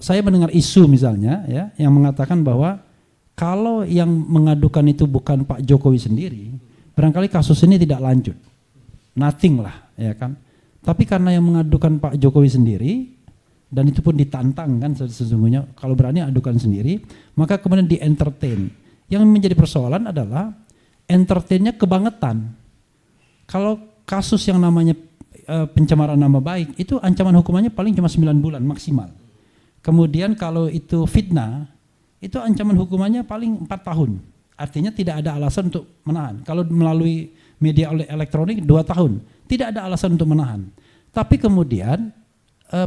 saya mendengar isu misalnya ya yang mengatakan bahwa kalau yang mengadukan itu bukan Pak Jokowi sendiri, barangkali kasus ini tidak lanjut. Nothing lah, ya kan. Tapi karena yang mengadukan Pak Jokowi sendiri, dan itu pun ditantang kan sesungguhnya, kalau berani adukan sendiri, maka kemudian di-entertain. Yang menjadi persoalan adalah entertainnya kebangetan. Kalau kasus yang namanya pencemaran nama baik, itu ancaman hukumannya paling cuma 9 bulan maksimal. Kemudian kalau itu fitnah, itu ancaman hukumannya paling 4 tahun. Artinya tidak ada alasan untuk menahan. Kalau melalui media elektronik 2 tahun, tidak ada alasan untuk menahan. Tapi kemudian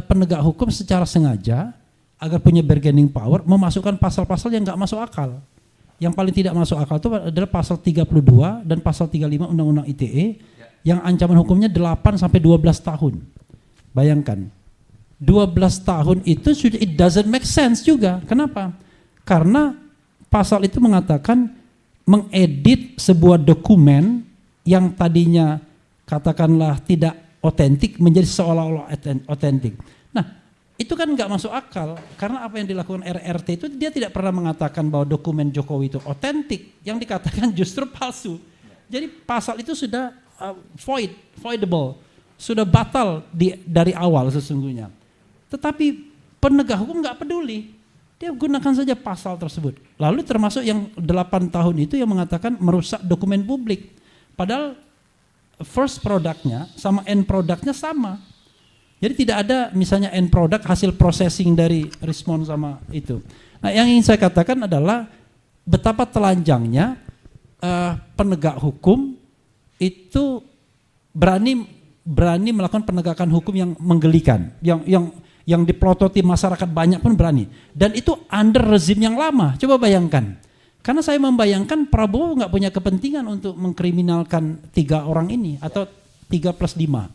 penegak hukum secara sengaja agar punya bargaining power memasukkan pasal-pasal yang nggak masuk akal. Yang paling tidak masuk akal itu adalah pasal 32 dan pasal 35 Undang-Undang ITE yang ancaman hukumnya 8 sampai 12 tahun. Bayangkan. 12 tahun itu sudah it doesn't make sense juga. Kenapa? Karena pasal itu mengatakan mengedit sebuah dokumen yang tadinya katakanlah tidak otentik menjadi seolah-olah otentik. Nah, itu kan nggak masuk akal karena apa yang dilakukan RRT itu dia tidak pernah mengatakan bahwa dokumen Jokowi itu otentik, yang dikatakan justru palsu. Jadi pasal itu sudah voidable, sudah batal dari awal sesungguhnya. Tetapi penegak hukum nggak peduli, dia gunakan saja pasal tersebut. Lalu termasuk yang 8 tahun itu yang mengatakan merusak dokumen publik. Padahal first produknya sama end produknya sama. Jadi tidak ada misalnya end product hasil processing dari respon sama itu. Nah yang ingin saya katakan adalah betapa telanjangnya penegak hukum itu berani melakukan penegakan hukum yang menggelikan, yang diplototi masyarakat banyak pun berani. Dan itu under rezim yang lama. Coba bayangkan. Karena saya membayangkan Prabowo nggak punya kepentingan untuk mengkriminalkan 3 orang ini atau 3+5.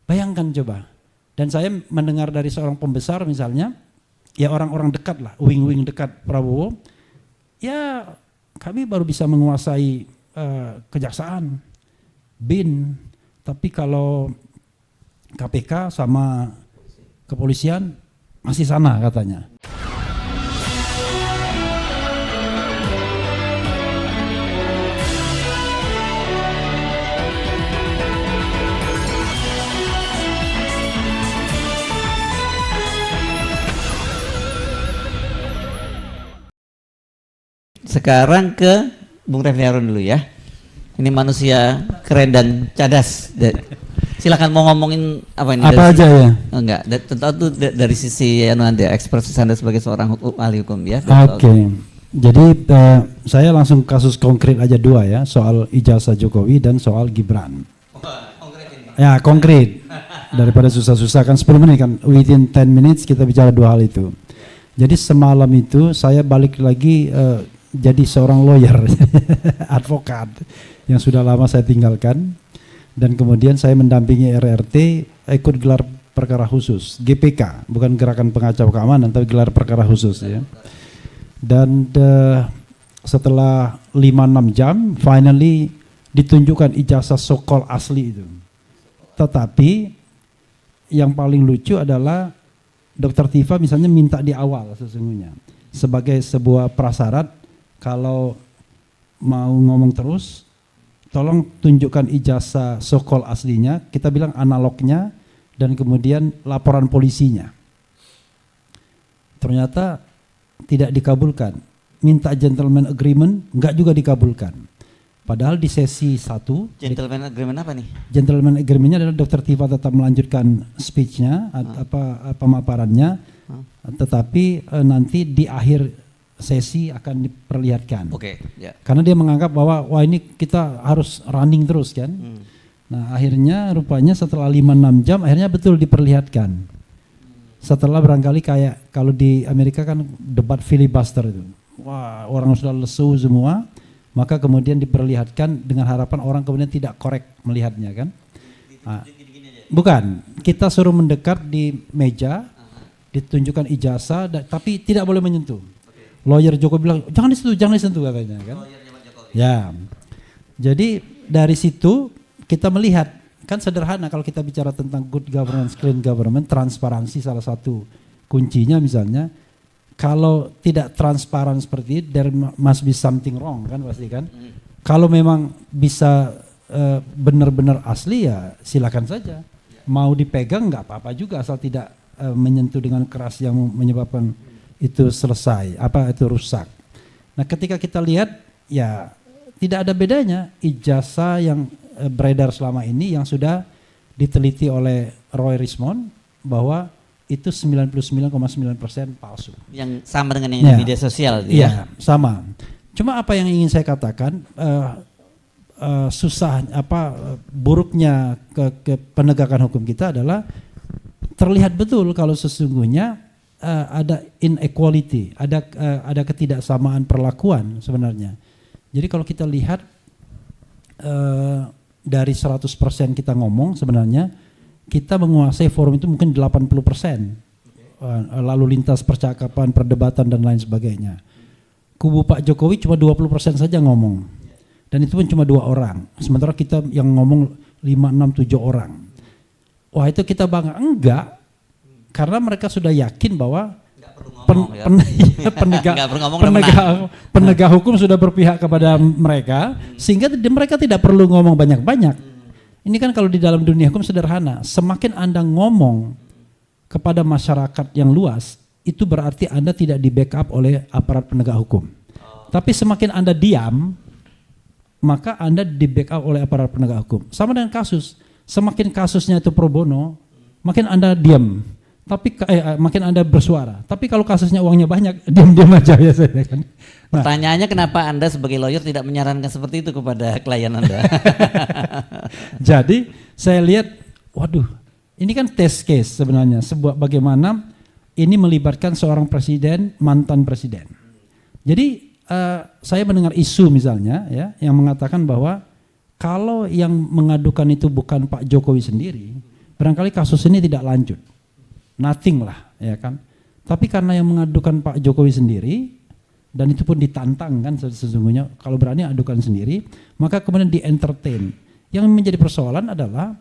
Bayangkan coba. Dan saya mendengar dari seorang pembesar misalnya, ya orang-orang dekat lah, wing-wing dekat Prabowo, ya kami baru bisa menguasai kejaksaan, BIN, tapi kalau KPK sama kepolisian masih sana katanya. Sekarang ke Bung Refli Harun dulu ya. Ini manusia keren dan cadas. Silakan mau ngomongin apa ini? Apa aja ya? Enggak, tentu dari sisi Anda, ekspertis Anda sebagai seorang ahli hukum ya. Oke. Jadi saya langsung kasus konkret aja 2 ya, soal ijazah Jokowi dan soal Gibran. Konkret ini. Ya konkret. Daripada susah-susah kan 10 menit kan, within 10 minutes kita bicara 2 hal itu. Jadi semalam itu saya balik lagi jadi seorang lawyer, advokat yang sudah lama saya tinggalkan. Dan kemudian saya mendampingi RRT ikut gelar perkara khusus, GPK, bukan Gerakan Pengacau Keamanan, tapi gelar perkara khusus ya. Dan setelah 5-6 jam, finally ditunjukkan ijazah sokol asli itu. Tetapi yang paling lucu adalah Dr. Tifa misalnya minta di awal sesungguhnya, sebagai sebuah prasyarat kalau mau ngomong terus, tolong tunjukkan ijazah sokol aslinya, kita bilang analognya, dan kemudian laporan polisinya. Ternyata tidak dikabulkan. Minta gentleman agreement, enggak juga dikabulkan. Padahal di sesi 1. Gentleman agreement apa nih? Gentleman agreementnya adalah Dr. Tifa tetap melanjutkan speech-nya, pemaparannya, tetapi nanti di akhir sesi akan diperlihatkan. Oke, ya. Karena dia menganggap bahwa wah ini kita harus running terus kan. Nah akhirnya rupanya setelah 5-6 jam akhirnya betul diperlihatkan. Setelah barangkali kayak kalau di Amerika kan debat filibuster itu. Wah orang sudah lesu semua, maka kemudian diperlihatkan dengan harapan orang kemudian tidak korek melihatnya kan. Nah, bukan, kita suruh mendekat di meja, ditunjukkan ijazah, tapi tidak boleh menyentuh. Lawyer Jokowi bilang jangan disentuh katanya kan. Ya, jadi dari situ kita melihat kan sederhana kalau kita bicara tentang good governance, clean government, transparansi salah satu kuncinya misalnya kalau tidak transparan seperti itu, there must be something wrong kan pasti kan. Kalau memang bisa benar-benar asli ya silakan saja. Mau dipegang nggak apa-apa juga asal tidak menyentuh dengan keras yang menyebabkan itu selesai, itu rusak. Nah ketika kita lihat ya tidak ada bedanya ijazah yang beredar selama ini yang sudah diteliti oleh Roy Rismond bahwa itu 99,9% palsu. Yang sama dengan yang di media sosial. Iya, sama. Cuma apa yang ingin saya katakan, buruknya ke penegakan hukum kita adalah terlihat betul kalau sesungguhnya ada inequality, ada ketidaksamaan perlakuan sebenarnya. Jadi kalau kita lihat dari 100% kita ngomong sebenarnya kita menguasai forum itu mungkin 80%, lalu lintas percakapan, perdebatan dan lain sebagainya. Kubu Pak Jokowi cuma 20% saja ngomong, dan itu pun cuma 2 orang. Sementara kita yang ngomong 5, 6, 7 orang. Wah itu kita bangga, enggak, karena mereka sudah yakin bahwa penegak hukum sudah berpihak kepada mereka, sehingga mereka tidak perlu ngomong banyak-banyak. Ini kan kalau di dalam dunia hukum sederhana, semakin Anda ngomong kepada masyarakat yang luas, itu berarti Anda tidak di backup oleh aparat penegak hukum. Tapi semakin Anda diam, maka Anda di backup oleh aparat penegak hukum. Sama dengan kasus, semakin kasusnya itu pro bono, makin Anda diam, tapi makin Anda bersuara. Tapi kalau kasusnya uangnya banyak, diam-diam aja biasanya kan. Nah, pertanyaannya kenapa Anda sebagai lawyer tidak menyarankan seperti itu kepada klien Anda? Jadi saya lihat, waduh, ini kan test case sebenarnya, sebuah bagaimana ini melibatkan seorang presiden, mantan presiden. Jadi saya mendengar isu misalnya ya yang mengatakan bahwa kalau yang mengadukan itu bukan Pak Jokowi sendiri, barangkali kasus ini tidak lanjut, nothing lah, ya kan. Tapi karena yang mengadukan Pak Jokowi sendiri, dan itu pun ditantang kan sesungguhnya, kalau berani adukan sendiri, maka kemudian di-entertain. Yang menjadi persoalan adalah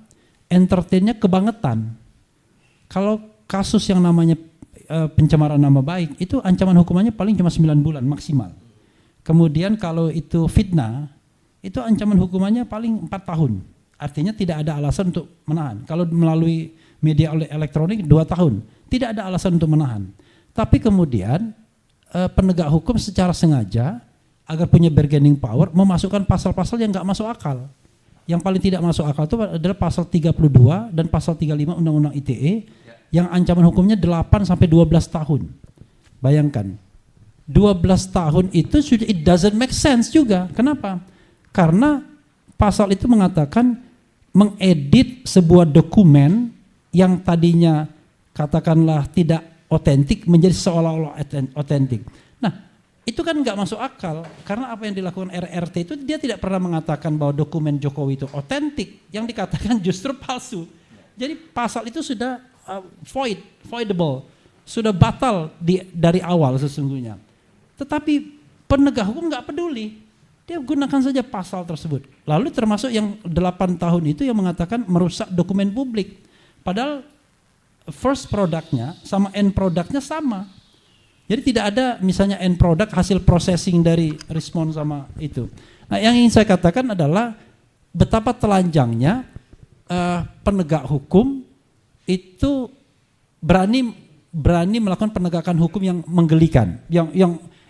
entertainnya kebangetan. Kalau kasus yang namanya pencemaran nama baik, itu ancaman hukumannya paling cuma 9 bulan maksimal. Kemudian kalau itu fitnah, itu ancaman hukumannya paling 4 tahun. Artinya tidak ada alasan untuk menahan. Kalau melalui media elektronik 2 tahun, tidak ada alasan untuk menahan. Tapi kemudian penegak hukum secara sengaja agar punya bargaining power memasukkan pasal-pasal yang nggak masuk akal. Yang paling tidak masuk akal itu adalah pasal 32 dan pasal 35 Undang-Undang ITE yang ancaman hukumnya 8 sampai 12 tahun. Bayangkan. 12 tahun itu sudah, it doesn't make sense juga. Kenapa? Karena pasal itu mengatakan mengedit sebuah dokumen yang tadinya katakanlah tidak otentik menjadi seolah-olah otentik. Nah, itu kan nggak masuk akal karena apa yang dilakukan RRT itu dia tidak pernah mengatakan bahwa dokumen Jokowi itu otentik, yang dikatakan justru palsu. Jadi pasal itu sudah voidable, sudah batal dari awal sesungguhnya. Tetapi penegak hukum nggak peduli, dia gunakan saja pasal tersebut. Lalu termasuk yang 8 tahun itu yang mengatakan merusak dokumen publik, padahal first produknya sama end produknya sama. Jadi tidak ada misalnya end product hasil processing dari respon sama itu. Nah yang ingin saya katakan adalah betapa telanjangnya penegak hukum itu berani melakukan penegakan hukum yang menggelikan,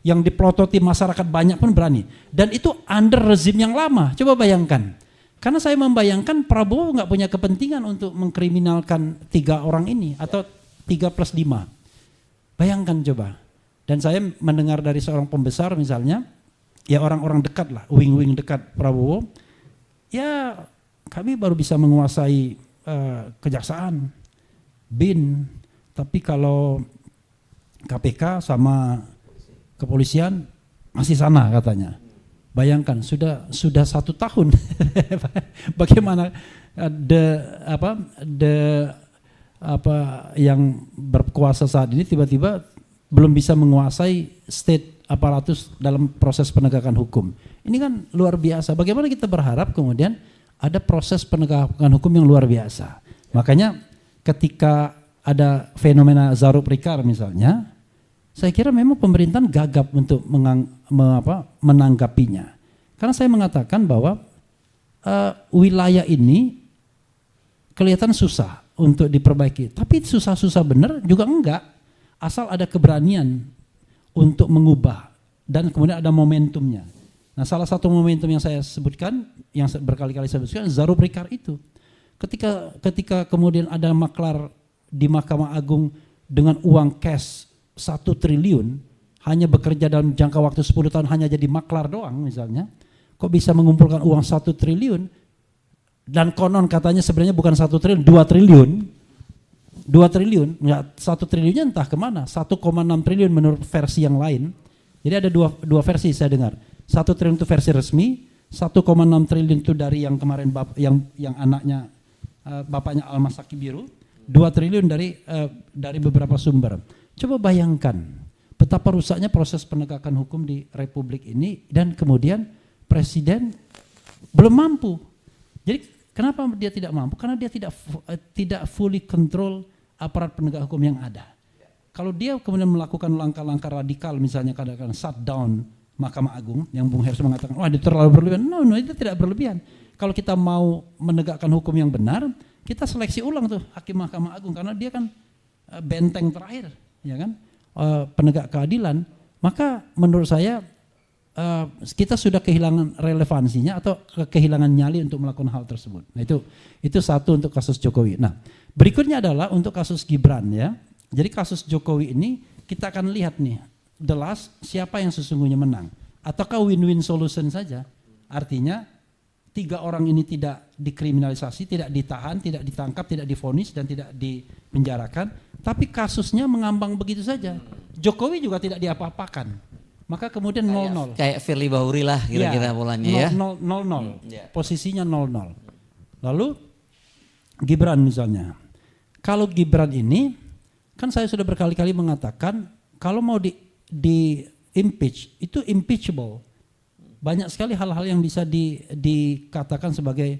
yang diplototi masyarakat banyak pun berani. Dan itu under rezim yang lama, coba bayangkan. Karena saya membayangkan Prabowo nggak punya kepentingan untuk mengkriminalkan 3 orang ini atau 3+5. Bayangkan coba. Dan saya mendengar dari seorang pembesar misalnya, ya orang-orang dekat lah, wing-wing dekat Prabowo, ya kami baru bisa menguasai kejaksaan, BIN, tapi kalau KPK sama kepolisian masih sana katanya. Bayangkan sudah 1 tahun. Bagaimana yang berkuasa saat ini tiba-tiba belum bisa menguasai state aparatus dalam proses penegakan hukum. Ini kan luar biasa. Bagaimana kita berharap kemudian ada proses penegakan hukum yang luar biasa. Makanya ketika ada fenomena Zarub Rikar misalnya, saya kira memang pemerintahan gagap untuk menanggapinya. Karena saya mengatakan bahwa wilayah ini kelihatan susah untuk diperbaiki, tapi susah-susah benar juga enggak, asal ada keberanian untuk mengubah dan kemudian ada momentumnya. Nah, salah satu momentum yang saya sebutkan, yang berkali-kali saya sebutkan, Zarub Rikar itu. Ketika kemudian ada maklar di Mahkamah Agung dengan uang cash 1 triliun, hanya bekerja dalam jangka waktu 10 tahun hanya jadi maklar doang misalnya, kok bisa mengumpulkan uang 1 triliun, dan konon katanya sebenarnya bukan 1 triliun, 2 triliun, 2 triliun, enggak, 1 triliunnya entah kemana, 1,6 triliun menurut versi yang lain. Jadi ada dua versi saya dengar, 1 triliun itu versi resmi, 1,6 triliun itu dari yang kemarin yang anaknya bapaknya Al-Masaki Biru, 2 triliun dari beberapa sumber. Coba bayangkan betapa rusaknya proses penegakan hukum di Republik ini, dan kemudian Presiden belum mampu. Jadi kenapa dia tidak mampu? Karena dia tidak fully control aparat penegak hukum yang ada. Kalau dia kemudian melakukan langkah-langkah radikal, misalnya kadang-kadang shutdown Mahkamah Agung, yang Bung Hersu mengatakan, wah itu terlalu berlebihan. No, itu tidak berlebihan. Kalau kita mau menegakkan hukum yang benar, kita seleksi ulang tuh hakim Mahkamah Agung, karena dia kan benteng terakhir, ya kan, penegak keadilan. Maka menurut saya kita sudah kehilangan relevansinya atau kehilangan nyali untuk melakukan hal tersebut. Nah itu satu untuk kasus Jokowi. Nah berikutnya adalah untuk kasus Gibran, ya. Jadi kasus Jokowi ini kita akan lihat nih, the last siapa yang sesungguhnya menang, ataukah win-win solution saja, artinya 3 orang ini tidak dikriminalisasi, tidak ditahan, tidak ditangkap, tidak divonis dan tidak dipenjarakan, tapi kasusnya mengambang begitu saja. Jokowi juga tidak diapa-apakan, maka kemudian 0-0. Kayak Firly Bahuri lah kira-kira polanya ya. 0-0, posisinya 0-0. Lalu Gibran misalnya, kalau Gibran ini kan saya sudah berkali-kali mengatakan kalau mau di impeach itu impeachable. Banyak sekali hal-hal yang bisa dikatakan sebagai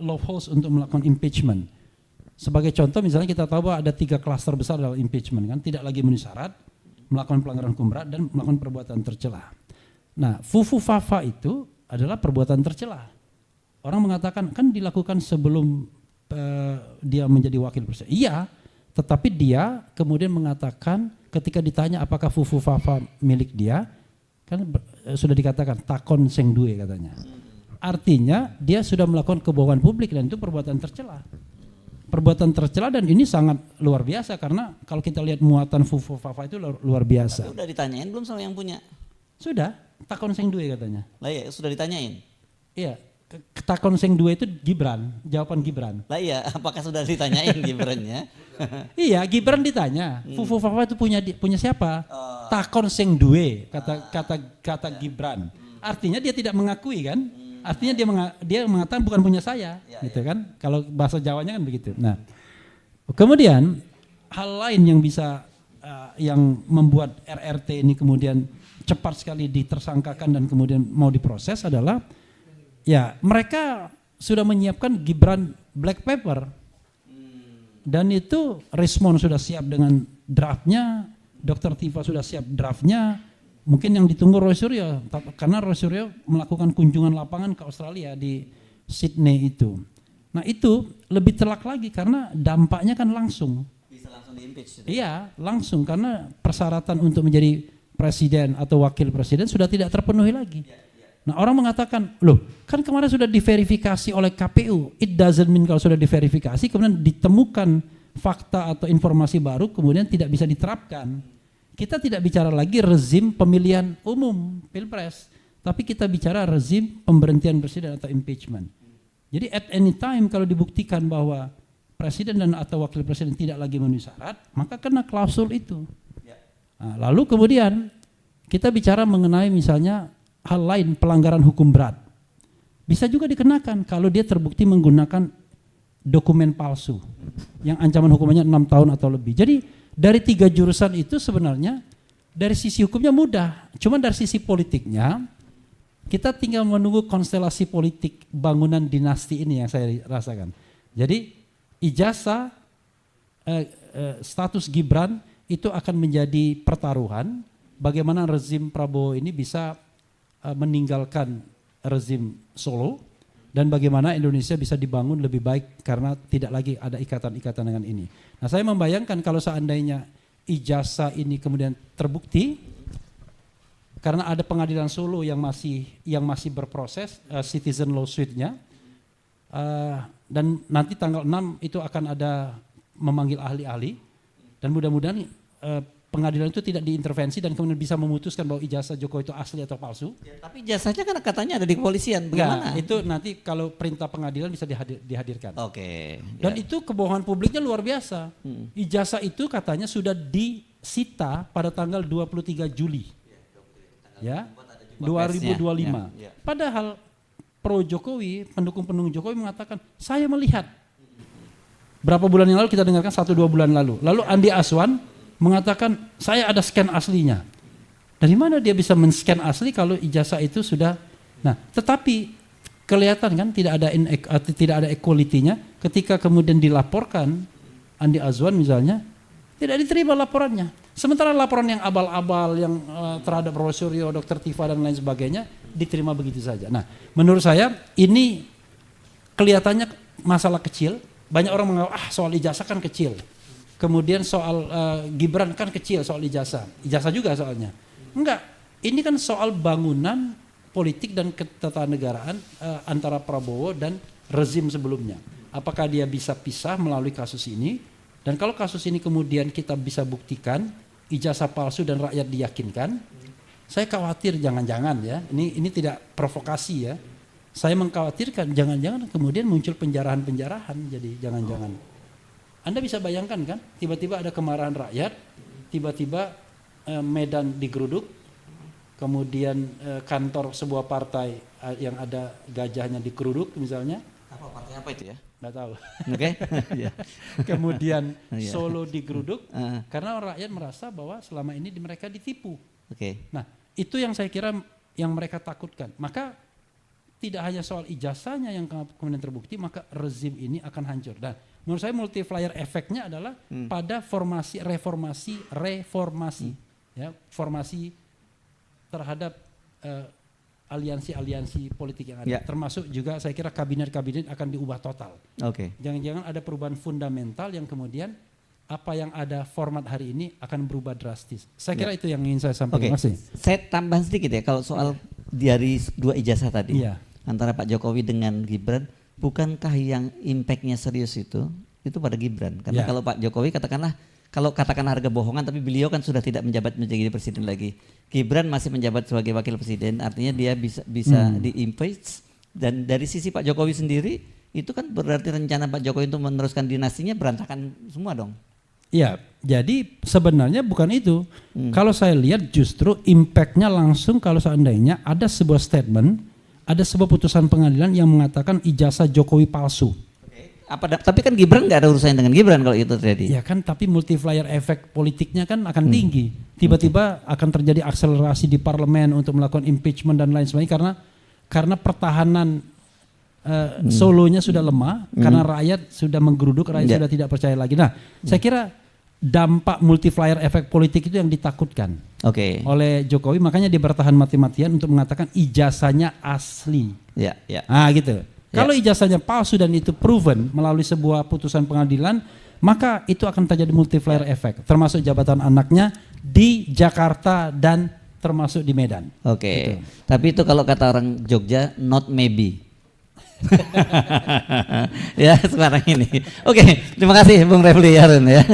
loopholes untuk melakukan impeachment. Sebagai contoh misalnya kita tahu bahwa ada 3 klaster besar dalam impeachment kan, tidak lagi memenuhi syarat, melakukan pelanggaran hukum berat dan melakukan perbuatan tercela. Nah, fufu fafa itu adalah perbuatan tercela. Orang mengatakan kan dilakukan sebelum dia menjadi wakil presiden. Iya, tetapi dia kemudian mengatakan ketika ditanya apakah fufu fafa milik dia, kan sudah dikatakan takon seng duwe katanya. Artinya dia sudah melakukan kebohongan publik dan itu perbuatan tercela. Perbuatan tercela dan ini sangat luar biasa karena kalau kita lihat muatan fufu fafa itu luar biasa. Tapi udah ditanyain belum sama yang punya? Sudah, takon seng duwe katanya. Lah iya, sudah ditanyain. Iya, takon seng duwe itu Gibran, jawaban Gibran. Lah iya, apakah sudah ditanyain Gibrannya? Iya, Gibran ditanya, fufu fafa itu punya siapa? Takon seng duwe, kata Gibran. Artinya dia tidak mengakui kan? Artinya dia mengatakan bukan punya saya, gitu kan? Kalau bahasa Jawanya kan begitu. Nah, kemudian hal lain yang bisa yang membuat RRT ini kemudian cepat sekali ditersangkakan dan kemudian mau diproses adalah ya mereka sudah menyiapkan Gibran black paper. Dan itu Rismon sudah siap dengan draftnya, Dr. Tifa sudah siap draftnya, mungkin yang ditunggu Roy Suryo, karena Roy Suryo melakukan kunjungan lapangan ke Australia di Sydney itu. Nah itu lebih telak lagi karena dampaknya kan langsung. Bisa langsung di-impeach. Iya langsung karena persyaratan untuk menjadi presiden atau wakil presiden sudah tidak terpenuhi lagi. Nah orang mengatakan, loh kan kemarin sudah diverifikasi oleh KPU, it doesn't mean kalau sudah diverifikasi kemudian ditemukan fakta atau informasi baru kemudian tidak bisa diterapkan. Kita tidak bicara lagi rezim pemilihan umum, pilpres, tapi kita bicara rezim pemberhentian presiden atau impeachment. Jadi at any time kalau dibuktikan bahwa presiden dan atau wakil presiden tidak lagi memenuhi syarat, maka kena klausul itu. Nah, lalu kemudian kita bicara mengenai misalnya hal lain, pelanggaran hukum berat. Bisa juga dikenakan kalau dia terbukti menggunakan dokumen palsu yang ancaman hukumannya 6 tahun atau lebih. Jadi dari 3 jurusan itu sebenarnya dari sisi hukumnya mudah. Cuma dari sisi politiknya kita tinggal menunggu konstelasi politik bangunan dinasti ini yang saya rasakan. Jadi ijazah status Gibran itu akan menjadi pertaruhan bagaimana rezim Prabowo ini bisa meninggalkan rezim Solo dan bagaimana Indonesia bisa dibangun lebih baik karena tidak lagi ada ikatan-ikatan dengan ini. Nah, saya membayangkan kalau seandainya ijazah ini kemudian terbukti karena ada pengadilan Solo yang masih berproses citizen lawsuit-nya dan nanti tanggal 6 itu akan ada memanggil ahli-ahli dan mudah-mudahan pengadilan itu tidak diintervensi dan kemudian bisa memutuskan bahwa ijazah Jokowi itu asli atau palsu. Ya, tapi ijazahnya kan katanya ada di kepolisian. Bagaimana? Itu nanti kalau perintah pengadilan bisa dihadirkan. Oke. Dan itu kebohongan publiknya luar biasa. Ijazah itu katanya sudah disita pada tanggal 23 Juli. Ya, 2025. Ya. Padahal pro Jokowi, pendukung-pendukung Jokowi mengatakan, saya melihat. Berapa bulan yang lalu kita dengarkan 1-2 bulan lalu. Lalu Andi Aswan mengatakan saya ada scan aslinya. Dari mana dia bisa men-scan asli kalau ijazah itu sudah? Nah, tetapi kelihatan kan tidak ada equality-nya ketika kemudian dilaporkan Andi Azwan misalnya tidak diterima laporannya. Sementara laporan yang abal-abal yang terhadap Roy Suryo, Dr. Tifa dan lain sebagainya diterima begitu saja. Nah, menurut saya ini kelihatannya masalah kecil. Banyak orang menganggap soal ijazah kan kecil. Kemudian soal Gibran kan kecil soal ijazah juga soalnya. Enggak, ini kan soal bangunan politik dan ketatanegaraan antara Prabowo dan rezim sebelumnya. Apakah dia bisa pisah melalui kasus ini? Dan kalau kasus ini kemudian kita bisa buktikan ijazah palsu dan rakyat diyakinkan, saya khawatir jangan-jangan ya, ini tidak provokasi ya. Saya mengkhawatirkan jangan-jangan kemudian muncul penjarahan-penjarahan, jadi jangan-jangan. Anda bisa bayangkan kan, tiba-tiba ada kemarahan rakyat, tiba-tiba Medan digeruduk, kemudian kantor sebuah partai yang ada gajahnya digeruduk misalnya. Partai apa itu ya? Nggak tahu. Oke. Kemudian Solo digeruduk karena rakyat merasa bahwa selama ini mereka ditipu. Oke. Nah, itu yang saya kira yang mereka takutkan. Maka tidak hanya soal ijazahnya yang kemudian terbukti, maka rezim ini akan hancur. Dan menurut saya multiplier efeknya adalah pada reformasi, ya, formasi terhadap aliansi-aliansi politik yang ada. Termasuk juga saya kira kabinet-kabinet akan diubah total. Oke. Jangan-jangan ada perubahan fundamental yang kemudian apa yang ada format hari ini akan berubah drastis. Saya kira itu yang ingin saya sampaikan. Oke. Saya tambah sedikit ya kalau soal dari 2 ijazah tadi. Iya. Antara Pak Jokowi dengan Gibran, bukankah yang impactnya serius itu pada Gibran? Karena kalau Pak Jokowi kalau katakan harga bohongan, tapi beliau kan sudah tidak menjabat menjadi presiden lagi. Gibran masih menjabat sebagai wakil presiden, artinya dia bisa di-impeach. Dan dari sisi Pak Jokowi sendiri, itu kan berarti rencana Pak Jokowi untuk meneruskan dinastinya berantakan semua dong. Ya, jadi sebenarnya bukan itu. Kalau saya lihat justru impactnya langsung kalau seandainya ada sebuah statement, ada sebuah putusan pengadilan yang mengatakan ijazah Jokowi palsu. Tapi kan Gibran nggak ada urusannya dengan Gibran kalau itu terjadi. Ya kan, tapi multiplier efek politiknya kan akan tinggi. Tiba-tiba akan terjadi akselerasi di parlemen untuk melakukan impeachment dan lain sebagainya karena pertahanan Solonya sudah lemah karena rakyat sudah menggeruduk, rakyat sudah tidak percaya lagi. Nah, saya kira dampak multiplier efek politik itu yang ditakutkan oleh Jokowi, makanya dia bertahan mati-matian untuk mengatakan ijazahnya asli. Gitu. Kalau ijazahnya palsu dan itu proven melalui sebuah putusan pengadilan, maka itu akan terjadi multiplier efek, termasuk jabatan anaknya di Jakarta dan termasuk di Medan. Gitu. Tapi itu kalau kata orang Jogja, not maybe. Ya sekarang ini. Terima kasih Bung Refli Harun ya.